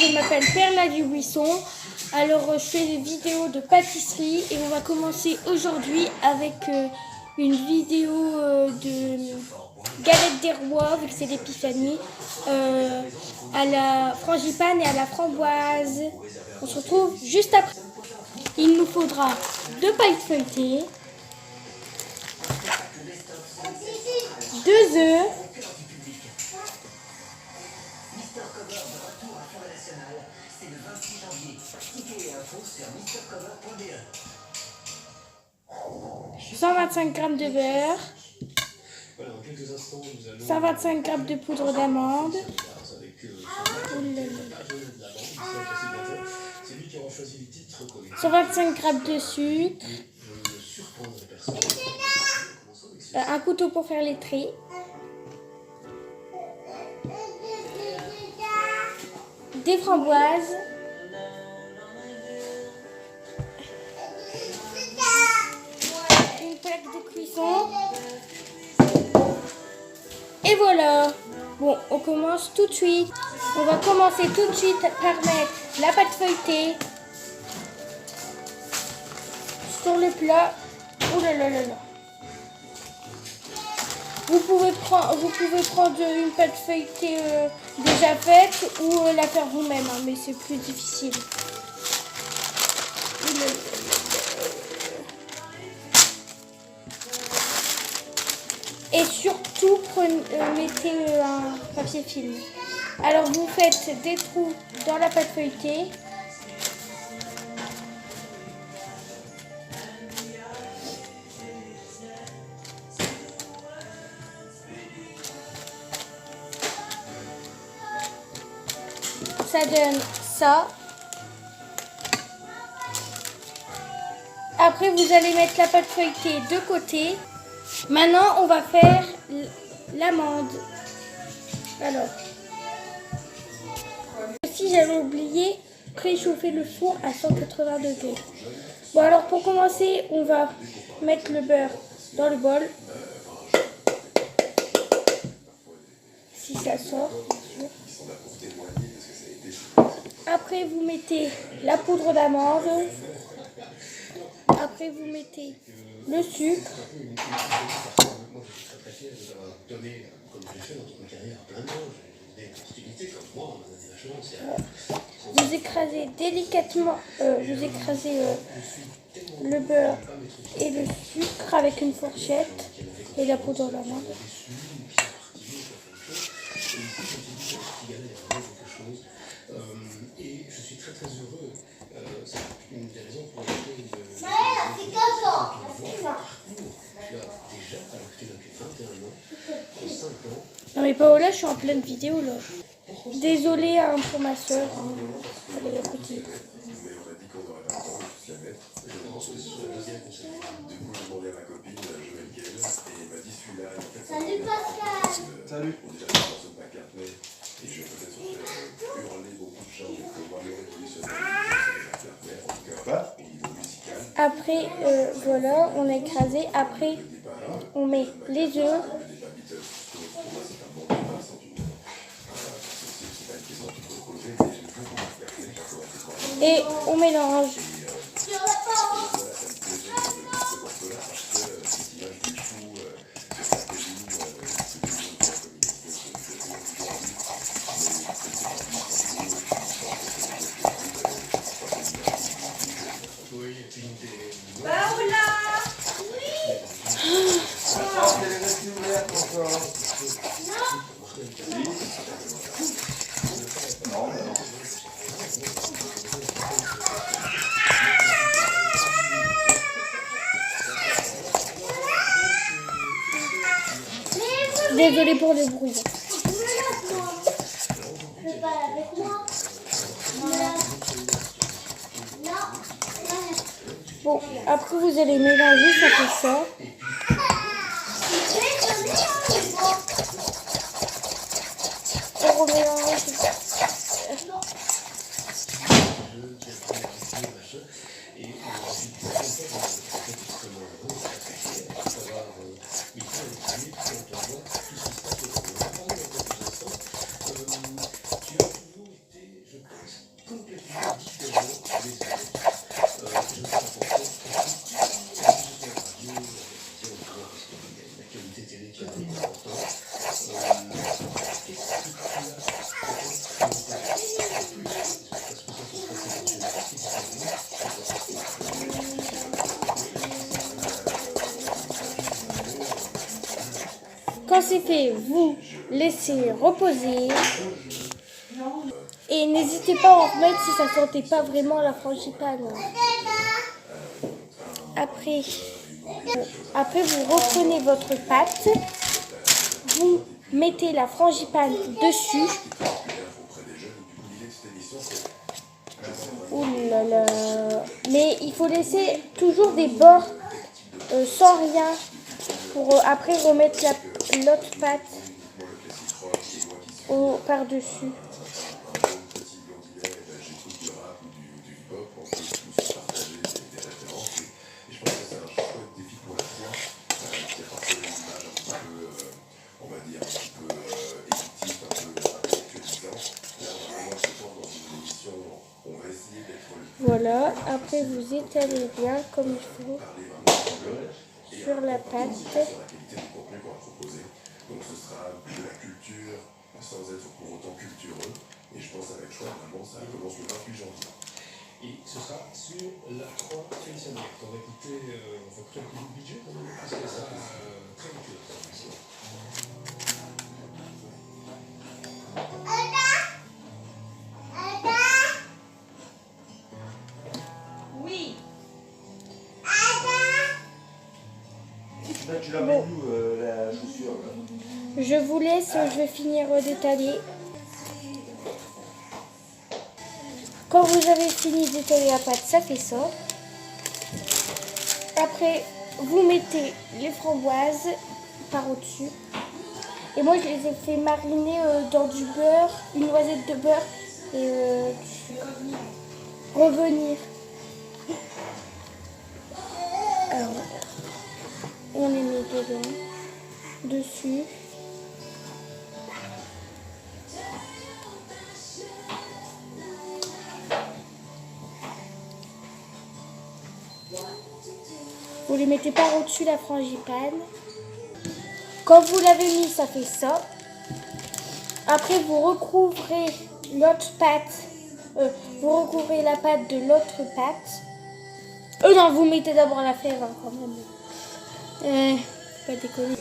je m'appelle Perla Dubuisson. Alors je fais des vidéos de pâtisserie et on va commencer aujourd'hui avec une vidéo de galettes des rois, vu que c'est l'épiphanie, à la frangipane et à la framboise. On se retrouve juste après. Il nous faudra 2 pailles feuilletées, 2 œufs, c'est le 26 janvier. Tickets et infos sur mistercover.be. 125 g de beurre, 125 g de poudre d'amande, 125 g de sucre, un couteau pour faire les traits, des framboises, une plaque de cuisson, et voilà. Bon, on commence tout de suite. On va commencer tout de suite par mettre la pâte feuilletée sur le plat. Ouh là là là là. Vous pouvez prendre une pâte feuilletée déjà faite ou la faire vous-même, hein, mais c'est plus difficile. Et surtout, mettez un papier film. Alors vous faites des trous dans la pâte feuilletée. Ça donne ça. Après, vous allez mettre la pâte feuilletée de côté. Maintenant, on va faire l'amande. Alors, si j'avais oublié, préchauffer le four à 180 degrés. Bon, alors pour commencer, on va mettre le beurre dans le bol. Si ça sort, bien sûr. Après, vous mettez la poudre d'amande. Après, vous mettez le sucre. Vous écrasez délicatement, le beurre et le sucre avec une fourchette et la poudre d'amande. Et je suis très très heureux. C'est une des raisons pour lesquelles tu as déjà, alors que tu n'as que 21 ans, en 5 ans. Non mais Paola, je suis en pleine vidéo là. Désolée hein, pour ma soeur. Elle est petite. Mais on a dit qu'on n'aurait pas le temps de tous la mettre. Je pense que sur la deuxième conseil. Du coup, j'ai demandé à ma copine, Joël Gale, et elle m'a dit celui-là, en fait, salut Pascal. Salut. On est déjà dans ce McCartney, et je vais peut-être hurler beaucoup de gens, donc moi, le révolutionnaire, McCartney, en tout cas, pas au niveau musical. Après, voilà, on a écrasé. Après, on met les œufs. Et on mélange. Désolée pour le bruit. Bon, après vous allez mélanger, ça fait ça. On remélange. qui est important. Qu'est-ce que tu as Quand c'est fait, vous laissez reposer. Et n'hésitez pas à en remettre si ça ne sentait pas vraiment la frangipane. Après, vous reprenez votre pâte. Vous mettez la frangipane dessus. Ouh là là. Mais il faut laisser toujours des bords sans rien pour après remettre l'autre pâte par-dessus. Voilà, après vous étalez bien comme il faut sur la pâte. Donc ce sera de la culture sans être pour autant cultureux. Et je pense avec choix, vraiment, ça commence le 28 janvier. Et ce sera sur la croix traditionnelle. On va écouter un peu du budget quand même, parce que ça très utile. Oui. Tu l'as mis où la chaussure là? Je vous laisse, je vais finir d'étaler. Quand vous avez fini d'étaler la pâte, ça fait ça. Après, vous mettez les framboises par au-dessus. Et moi, je les ai fait mariner dans du beurre, une noisette de beurre et revenir. Alors, on les met dedans, dessus. Vous les mettez par au-dessus la frangipane. Quand vous l'avez mis, ça fait ça. Après, vous recouvrez l'autre pâte. Vous recouvrez la pâte de l'autre pâte. Non, vous mettez d'abord la fève hein, quand même. Pas déconner.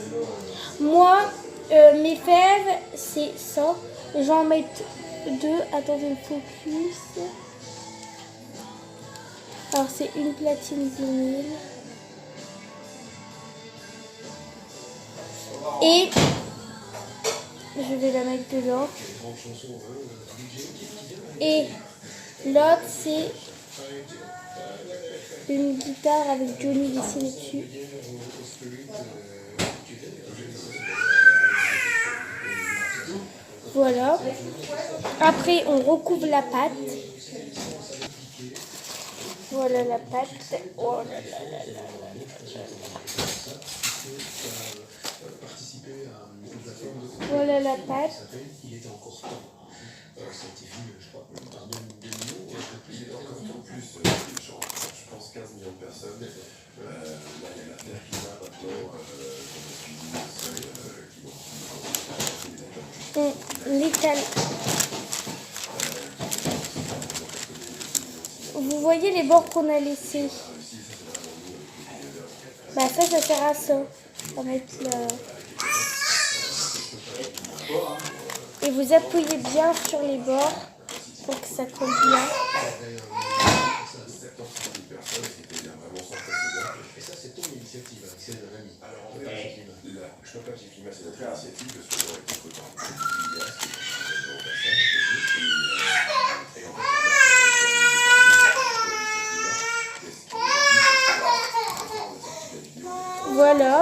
Moi, mes fèves, c'est ça. J'en mets 2. Attendez le focus. Alors, c'est une platine vinyle. Et je vais la mettre dedans. Et l'autre, c'est une guitare avec Johnny dessiné dessus. Voilà. Après, on recouvre la pâte. Voilà la pâte. Oh là là là là. Voilà la pâte. Il était encore temps. Ça a été vu, je crois, par 2 millions. Il est encore temps plus, je pense 15 millions de personnes. Là, il y a la Terre qui va maintenant, On l'étale. Vous voyez les bords qu'on a laissés. Bah ça sert à ça. On va mettre là. Et vous appuyez bien sur les bords pour que ça colle bien. Et ça, c'est ton initiative, c'est de l'ami. Alors, en fait, je peux pas que j'ai filmé, c'est notre initiative, parce que ça aurait été trop tard. Et en fait, voilà.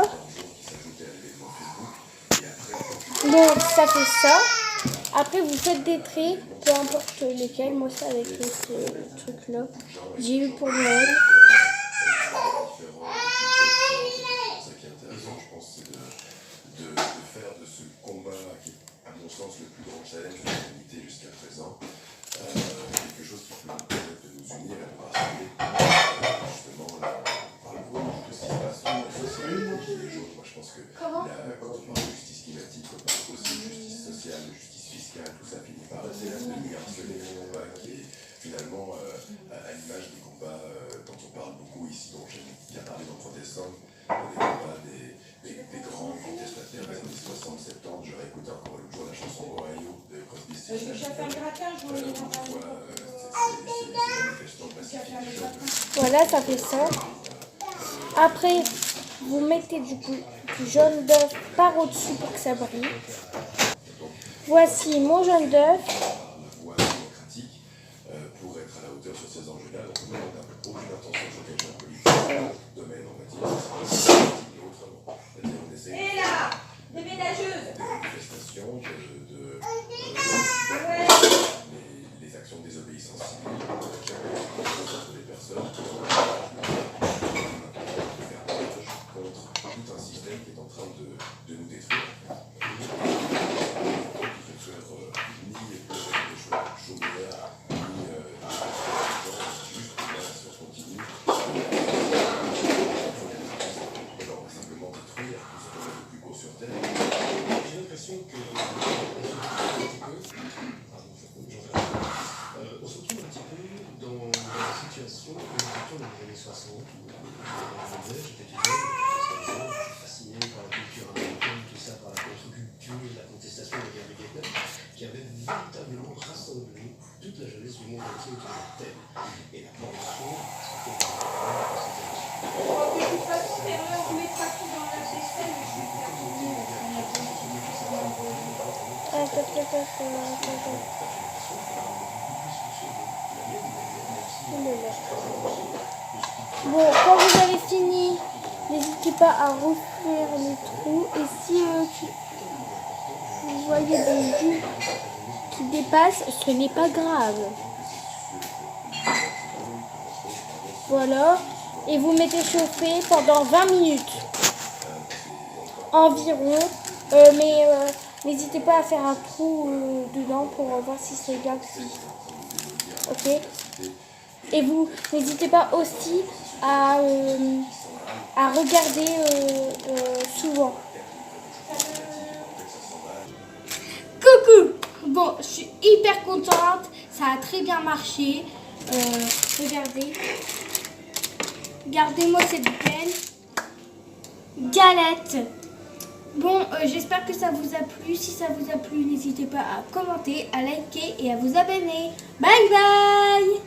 Donc ça fait ça. Après vous faites des traits, peu importe lesquels. Moi c'est avec ce truc là. J'ai eu pour Noël. Ce qui est intéressant, je pense, c'est de faire de ce combat, qui est à mon sens le plus grand challenge de l'humanité jusqu'à présent, quelque chose qui peut nous permettre de nous unir et de rassembler. Justement, là, on parle beaucoup de ce qui se passe dans les jours. Moi, je pense que quand on beaucoup ici, dont j'ai bien parlé dans Protestant, des combats des grands contestataires des années 60-70. Je réécoutais encore l'autre jour la chanson Ohio de Crosby, Stills Je vais faire le gratin, je voulais on voit ces manifestants pacifiques jeunes. Voilà, ça fait ça. Après, vous mettez du jaune d'œuf par au-dessus pour que ça brille. Voici mon jaune d'œuf. La voie démocratique pour être à la hauteur sur ces enjeux-là. Donc nous, on n'a aucune intention de choquer le politique domaine, on va dire. Autrement. C'est-à-dire on essaie Et là, des ménageuses. des manifestations, les actions de désobéissance civile, contre les personnes qui ont faire barrage contre tout un système qui est en train de nous détruire. J'ai l'impression que on se retrouve un petit peu dans la situation où on retourne dans les années 60 où j'étais jeune, je suis fasciné par la culture américaine, tout ça, par la contre-culture, la contestation de la guerre du Vietnam, qui avait véritablement rassemblé toute la jeunesse du monde entier autour d'un thème. Et la corruption, c'était De toute façon, Perle, on mettra tout dans la vaisselle. Bon, quand vous avez fini, n'hésitez pas à refaire les trous. Et si vous voyez des jus qui dépassent, ce n'est pas grave. Voilà. Et vous mettez chauffer pendant 20 minutes environ. Mais n'hésitez pas à faire un trou dedans pour voir si c'est bien cuit. Ok. Et vous n'hésitez pas aussi à regarder souvent. Coucou! Bon, je suis hyper contente. Ça a très bien marché. Regardez. Regardez-moi cette belle galette. Bon, j'espère que ça vous a plu. Si ça vous a plu, n'hésitez pas à commenter, à liker et à vous abonner. Bye bye!